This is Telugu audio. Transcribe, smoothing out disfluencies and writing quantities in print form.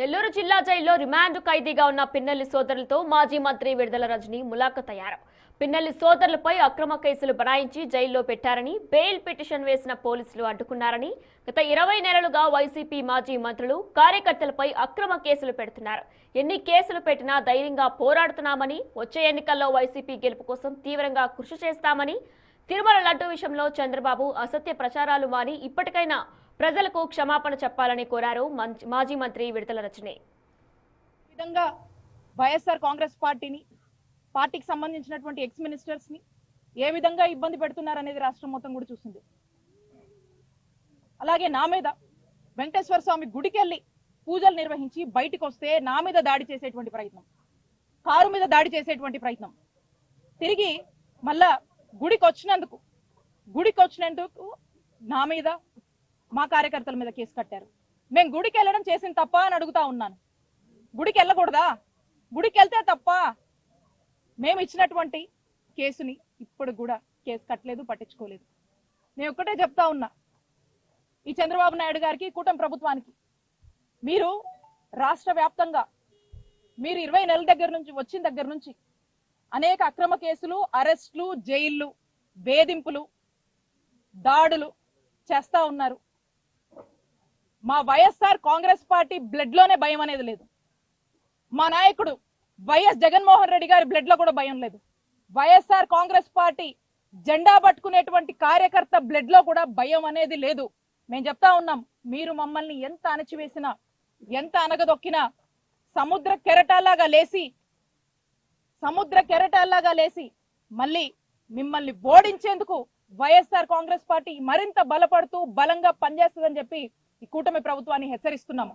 నెల్లూరు జిల్లా జైల్లో రిమాండ్ ఖైదీగా ఉన్న పిన్నెల్లి సోదరులతో మాజీ మంత్రి విడుదల రజని ములాఖత్ అయ్యారు. పిన్నెల్లి సోదరులపై అక్రమ కేసులు బనాయించి జైల్లో పెట్టారని, బెయిల్ పిటిషన్ వేసిన పోలీసులు అడ్డుకున్నారని, గత 20 నెలలుగా వైసీపీ మాజీ మంత్రులు కార్యకర్తలపై అక్రమ కేసులు పెడుతున్నారు. ఎన్ని కేసులు పెట్టినా ధైర్యంగా పోరాడుతున్నామని, వచ్చే ఎన్నికల్లో వైసీపీ గెలుపు కోసం తీవ్రంగా కృషి చేస్తామని, తిరుమల లడ్డు విషయంలో చంద్రబాబు అసత్య ప్రచారాలు మాని ఇప్పటికైనా ప్రజలకు క్షమాపణ చెప్పాలని కోరారు మాజీ మంత్రి విడుదల రజని. విధంగా వైఎస్ఆర్ కాంగ్రెస్ పార్టీకి సంబంధించినటువంటి ఎక్స్ మినిస్టర్స్ ని ఏ విధంగా ఇబ్బంది పెడుతున్నారనేది రాష్ట్రం మొత్తం కూడా చూస్తుంది. అలాగే నా మీద వెంకటేశ్వర స్వామి గుడికి వెళ్ళి పూజలు నిర్వహించి బయటికి వస్తే నా మీద దాడి చేసేటువంటి ప్రయత్నం, కారు మీద దాడి చేసేటువంటి ప్రయత్నం, తిరిగి మళ్ళా గుడికి వచ్చినందుకు నా మీద, మా కార్యకర్తల మీద కేసు కట్టారు. మేము గుడికి వెళ్ళడం చేసిన తప్ప అని అడుగుతా ఉన్నాను. గుడికి వెళ్ళకూడదా? గుడికి వెళ్తే తప్ప? మేము ఇచ్చినటువంటి కేసుని ఇప్పుడు కూడా కేసు కట్టలేదు, పట్టించుకోలేదు. నేను ఒక్కటే చెప్తా ఉన్నా, ఈ చంద్రబాబు నాయుడు గారికి, కూటమి ప్రభుత్వానికి, మీరు రాష్ట్ర వ్యాప్తంగా మీరు 20 నెలల వచ్చిన దగ్గర నుంచి అనేక అక్రమ కేసులు, అరెస్టులు, జైళ్లు, వేధింపులు, దాడులు చేస్తా ఉన్నారు. మా వైఎస్ఆర్ కాంగ్రెస్ పార్టీ బ్లడ్ లోనే భయం అనేది లేదు. మా నాయకుడు వైఎస్ జగన్మోహన్ రెడ్డి గారి బ్లడ్ లో కూడా భయం లేదు. వైఎస్ఆర్ కాంగ్రెస్ పార్టీ జెండా పట్టుకునేటువంటి కార్యకర్త బ్లడ్ లో కూడా భయం అనేది లేదు. మేము చెప్తా ఉన్నాం, మీరు మమ్మల్ని ఎంత అణచివేసినా, ఎంత అనగదొక్కినా, సముద్ర కెరటాల్లాగా లేసి మళ్ళీ మిమ్మల్ని ఓడించేందుకు వైఎస్ఆర్ కాంగ్రెస్ పార్టీ మరింత బలపడుతూ బలంగా పనిచేస్తుందని చెప్పి ఈ కూటమి ప్రభుత్వాన్ని హెచ్చరిస్తున్నాము.